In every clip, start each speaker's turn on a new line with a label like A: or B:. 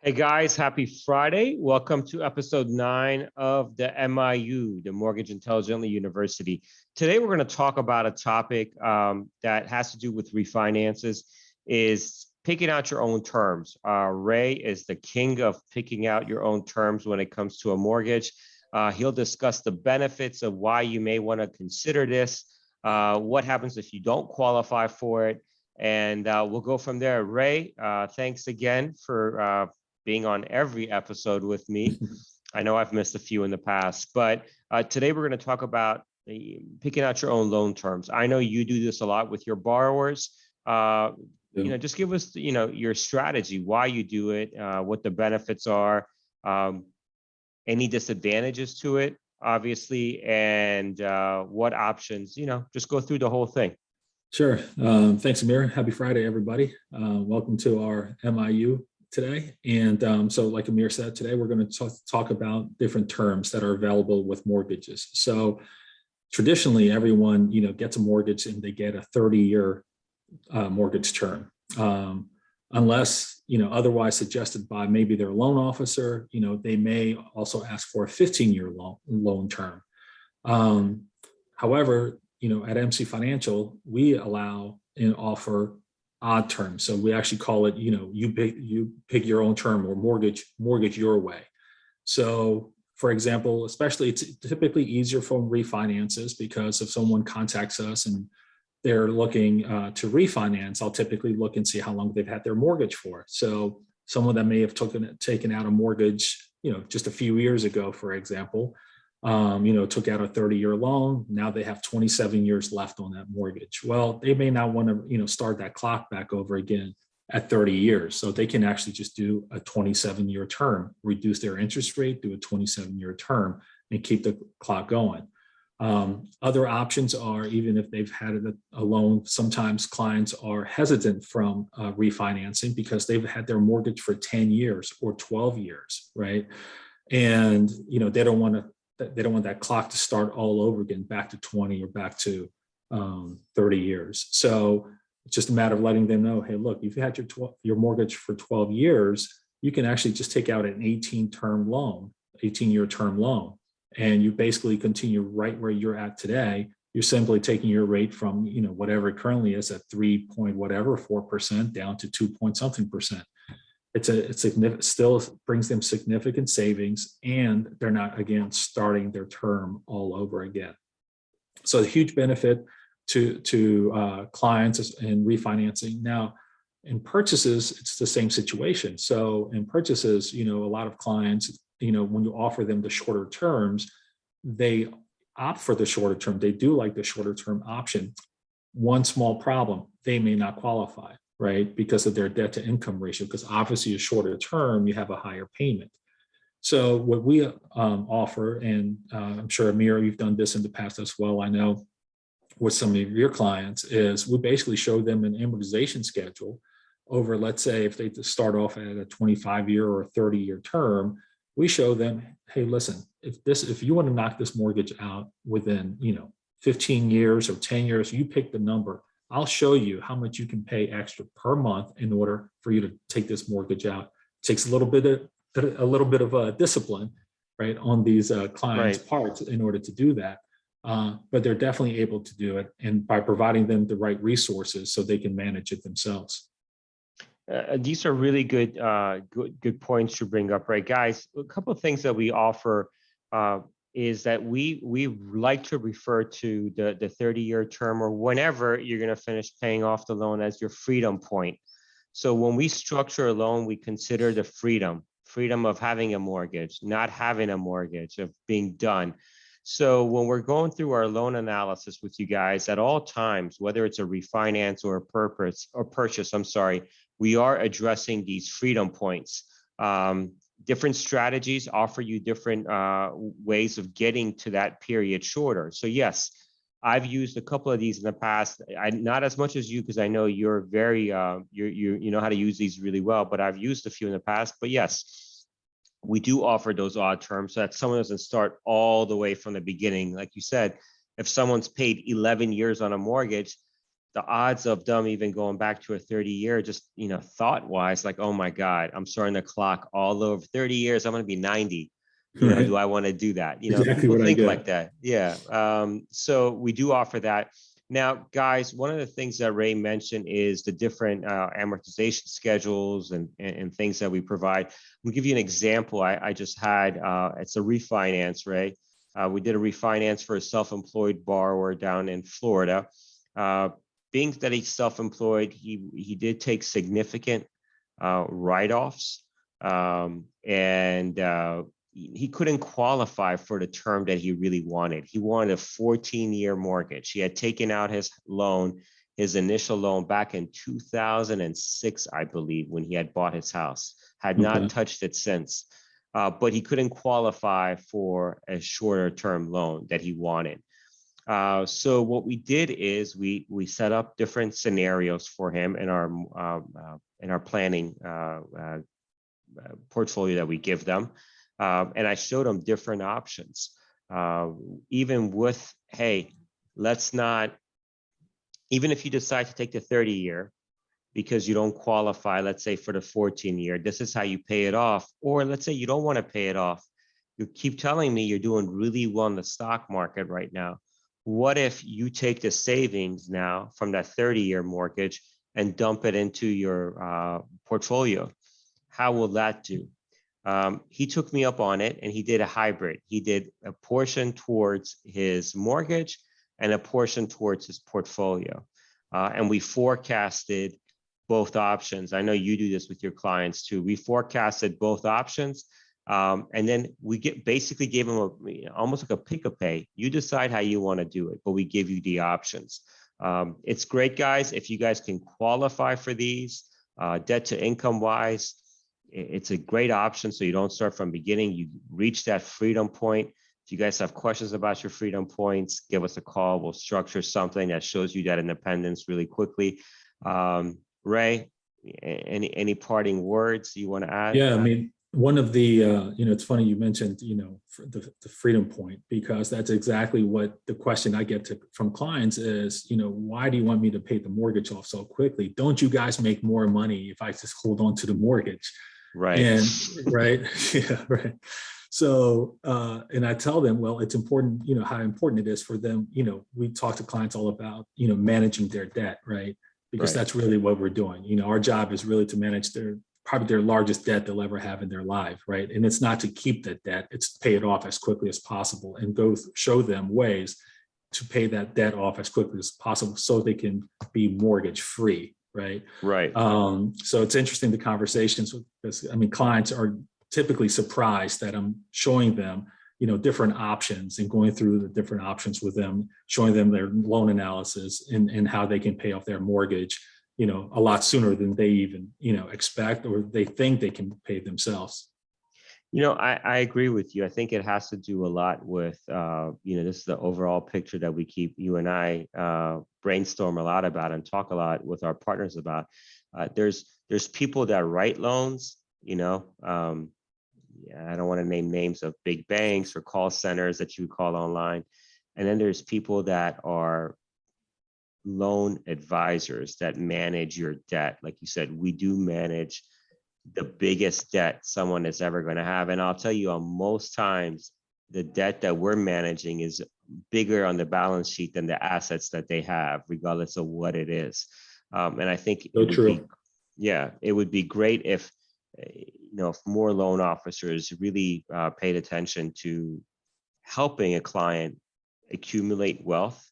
A: Hey guys, happy Friday. Welcome to episode 9 of the MIU, the Mortgage Intelligently University. Today we're going to talk about a topic that has to do with refinances, is picking out your own terms. Ray is the king of picking out your own terms when it comes to a mortgage. He'll discuss the benefits of why you may want to consider this, what happens if you don't qualify for it, and we'll go from there. Ray, thanks again for being on every episode with me. I know I've missed a few in the past, but today we're going to talk about picking out your own loan terms. I know you do this a lot with your borrowers. Just give us, your strategy, why you do it, what the benefits are, any disadvantages to it, obviously, and what options, just go through the whole thing.
B: Sure. Thanks, Amir. Happy Friday, everybody. Welcome to our MIU today. And so like Amir said, today we're going to talk about different terms that are available with mortgages. So traditionally, everyone, gets a mortgage and they get a 30-year mortgage term. Unless, otherwise suggested by maybe their loan officer, they may also ask for a 15-year loan term. However, at MC Financial, we allow and offer odd terms. So we actually call it, you pick your own term, or mortgage your way. So for example, especially it's typically easier for refinances, because if someone contacts us and they're looking to refinance, I'll typically look and see how long they've had their mortgage for. So someone that may have taken out a mortgage, just a few years ago, for example, took out a 30-year loan. Now they have 27 years left on that mortgage. Well, they may not want to, start that clock back over again at 30 years. So they can actually just do a 27-year term, reduce their interest rate, do a 27-year term, and keep the clock going. Other options are, even if they've had a loan, sometimes clients are hesitant from refinancing because they've had their mortgage for 10 years or 12 years, right? And, they don't want that clock to start all over again, back to 20 or back to 30 years. So it's just a matter of letting them know, hey, look, if you had your mortgage for 12 years, you can actually just take out an 18-year term loan, and you basically continue right where you're at today. You're simply taking your rate from, whatever it currently is at 4% down to 2 point something percent. It still brings them significant savings, and they're not, again, starting their term all over again. So a huge benefit to clients in refinancing. Now, in purchases, it's the same situation. So in purchases, a lot of clients, when you offer them the shorter terms, they opt for the shorter term. They do like the shorter term option. One small problem: they may not qualify, right? Because of their debt to income ratio, because obviously a shorter term, you have a higher payment. So what we offer, and I'm sure Amir, you've done this in the past as well, I know, with some of your clients, is we basically show them an amortization schedule over, let's say, if they start off at a 25-year or a 30-year term, we show them, hey, listen, if you want to knock this mortgage out within, 15 years or 10 years, you pick the number. I'll show you how much you can pay extra per month in order for you to take this mortgage out. It takes a little bit of a discipline, right, on these clients' parts in order to do that. But they're definitely able to do it, and by providing them the right resources so they can manage it themselves.
A: These are really good points to bring up, right, guys? A couple of things that we offer is that we like to refer to the 30-year term, or whenever you're going to finish paying off the loan, as your freedom point. So when we structure a loan, we consider the freedom of having a mortgage, not having a mortgage, of being done. So when we're going through our loan analysis with you guys, at all times, whether it's a refinance or a purchase, we are addressing these freedom points. Different strategies offer you different ways of getting to that period shorter. So yes, I've used a couple of these in the past. Not as much as you, because I know you're very, you know how to use these really well, but I've used a few in the past. But yes, we do offer those odd terms so that someone doesn't start all the way from the beginning. Like you said, if someone's paid 11 years on a mortgage, the odds of them even going back to a 30-year, just, thought wise, like, oh my God, I'm starting the clock all over 30 years. I'm going to be 90.
B: Right.
A: Do I want to do that?
B: Exactly
A: People
B: what I
A: think
B: get.
A: like that. Yeah. So we do offer that. Now, guys, one of the things that Ray mentioned is the different amortization schedules and things that we provide. We'll give you an example. I just had, it's a refinance, Ray. We did a refinance for a self-employed borrower down in Florida. Being that he's self-employed, he did take significant write-offs, and he couldn't qualify for the term that he really wanted. He wanted a 14-year mortgage. He had taken out his loan, his initial loan back in 2006, I believe, when he had bought his house, had not
B: Okay.
A: touched it since. But he couldn't qualify for a shorter term loan that he wanted. So what we did is we set up different scenarios for him in our planning portfolio that we give them, and I showed them different options. Even with, hey, let's not. Even if you decide to take the 30-year because you don't qualify, let's say for the 14-year, this is how you pay it off. Or let's say you don't want to pay it off. You keep telling me you're doing really well in the stock market right now. What if you take the savings now from that 30-year mortgage and dump it into your portfolio? How will that do? He took me up on it and he did a hybrid. He did a portion towards his mortgage and a portion towards his portfolio. And we forecasted both options. I know you do this with your clients too. We forecasted both options. And then we basically gave them almost like a pick a pay. You decide how you want to do it, but we give you the options. It's great, guys. If you guys can qualify for these, debt to income wise, it's a great option. So you don't start from beginning. You reach that freedom point. If you guys have questions about your freedom points, give us a call. We'll structure something that shows you that independence really quickly. Ray, any parting words you want to add?
B: Yeah, I mean, one of the, it's funny you mentioned, the freedom point, because that's exactly what the question I get from clients is, why do you want me to pay the mortgage off so quickly? Don't you guys make more money if I just hold on to the mortgage?
A: Right.
B: And right. Yeah, right. So, and I tell them, well, it's important, how important it is for them. We talk to clients all about, managing their debt, right? Because that's really what we're doing. Our job is really to manage probably their largest debt they'll ever have in their life, right? And it's not to keep that debt, it's to pay it off as quickly as possible and show them ways to pay that debt off as quickly as possible so they can be mortgage free, right?
A: Right.
B: So it's interesting, the conversations with this. I mean, clients are typically surprised that I'm showing them, different options and going through the different options with them, showing them their loan analysis and how they can pay off their mortgage, a lot sooner than they even, expect or they think they can pay themselves.
A: I agree with you. I think it has to do a lot with, this is the overall picture that we keep, you and I brainstorm a lot about and talk a lot with our partners about. There's people that write loans, I don't want to name names of big banks or call centers that you call online. And then there's people that are loan advisors that manage your debt. Like you said, we do manage the biggest debt someone is ever going to have. And I'll tell you, on most times, the debt that we're managing is bigger on the balance sheet than the assets that they have, regardless of what it is. And I think it would be great if, if more loan officers really paid attention to helping a client accumulate wealth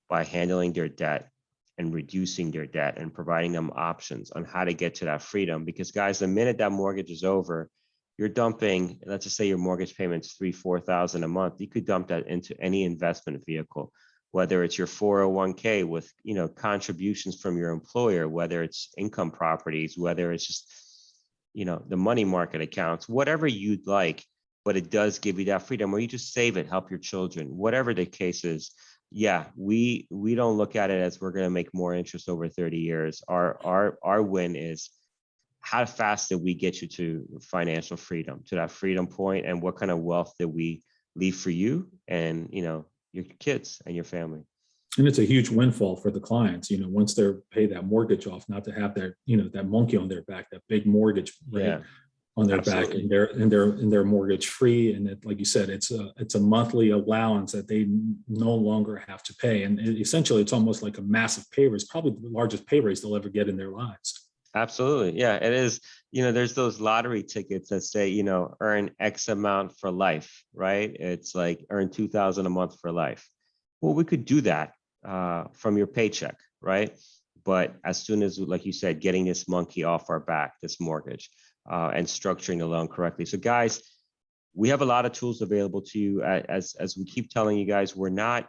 A: by handling their debt and reducing their debt and providing them options on how to get to that freedom. Because guys, the minute that mortgage is over, you're dumping, let's just say your mortgage payment's $3,000-4,000 a month. You could dump that into any investment vehicle, whether it's your 401k with, contributions from your employer, whether it's income properties, whether it's just, the money market accounts, whatever you'd like, but it does give you that freedom, or you just save it, help your children, whatever the case is. Yeah, we don't look at it as we're going to make more interest over 30 years. Our win is how fast did we get you to financial freedom, to that freedom point, and what kind of wealth did we leave for you and your kids and your family.
B: And it's a huge windfall for the clients, once they're pay that mortgage off, not to have their, that monkey on their back, that big mortgage, right,
A: Yeah,
B: on their
A: absolutely.
B: back, and they're mortgage free. And it, like you said, it's a monthly allowance that they no longer have to pay. And essentially it's almost like a massive pay raise, probably the largest pay raise they'll ever get in their lives.
A: Absolutely. Yeah, it is. There's those lottery tickets that say, earn X amount for life, right? It's like earn 2,000 a month for life. Well, we could do that from your paycheck, right? But as soon as, like you said, getting this monkey off our back, this mortgage, and structuring the loan correctly. So guys, we have a lot of tools available to you. As we keep telling you guys, we're not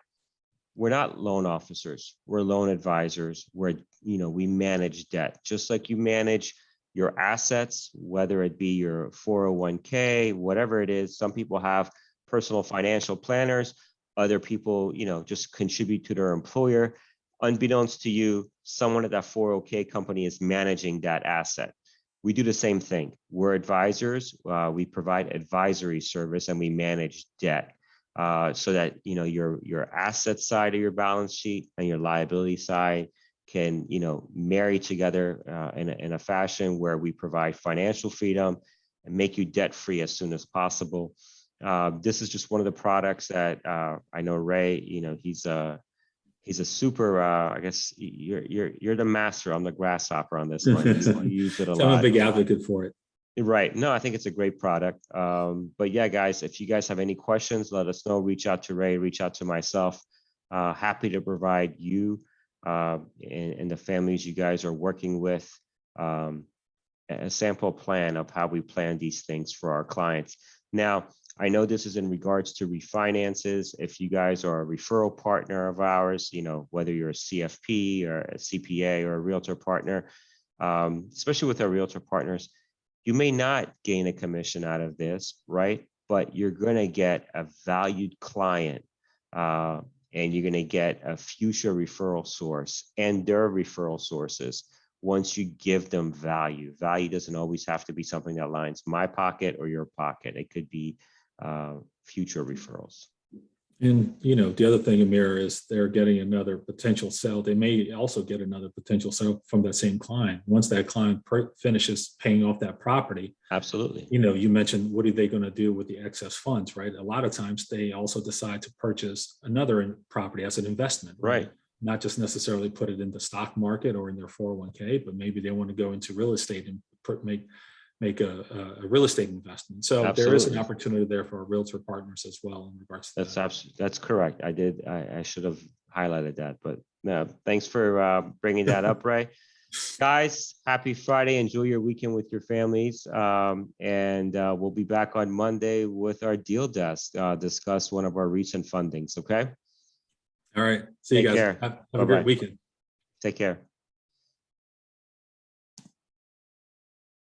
A: loan officers. We're loan advisors. We manage debt, just like you manage your assets, whether it be your 401k, whatever it is. Some people have personal financial planners. Other people, just contribute to their employer. Unbeknownst to you, someone at that 401k company is managing that asset. We do the same thing. We're advisors. We provide advisory service and we manage debt. So that your asset side of your balance sheet and your liability side can marry together in a fashion where we provide financial freedom and make you debt free as soon as possible. This is just one of the products that I know Ray. He's a super. I guess you're the master. I'm the grasshopper on this one. You use it a
B: So I'm a
A: lot.
B: big advocate for it.
A: Right. No, I think it's a great product. But yeah, guys, if you guys have any questions, let us know. Reach out to Ray, reach out to myself. Happy to provide you and the families you guys are working with a sample plan of how we plan these things for our clients. Now, I know this is in regards to refinances. If you guys are a referral partner of ours, whether you're a CFP or a CPA or a realtor partner, especially with our realtor partners, you may not gain a commission out of this, right? But you're going to get a valued client and you're going to get a future referral source and their referral sources once you give them value. Value doesn't always have to be something that lines my pocket or your pocket. It could be future referrals.
B: And, the other thing, Amir, is they're getting another potential sale. They may also get another potential sale from that same client. Once that client finishes paying off that property.
A: Absolutely.
B: You mentioned, what are they going to do with the excess funds, right? A lot of times they also decide to purchase another property as an investment,
A: Right.
B: Not just necessarily put it in the stock market or in their 401k, but maybe they want to go into real estate and make a real estate investment. So
A: Absolutely.
B: There is an opportunity there for our realtor partners as well in regards to that.
A: That's correct. I should have highlighted that, but no, thanks for bringing that up, Ray. Guys, happy Friday. Enjoy your weekend with your families. And we'll be back on Monday with our deal desk, discuss one of our recent fundings. Okay.
B: All right. See you
A: Take
B: guys.
A: care.
B: Have a great weekend.
A: Take care.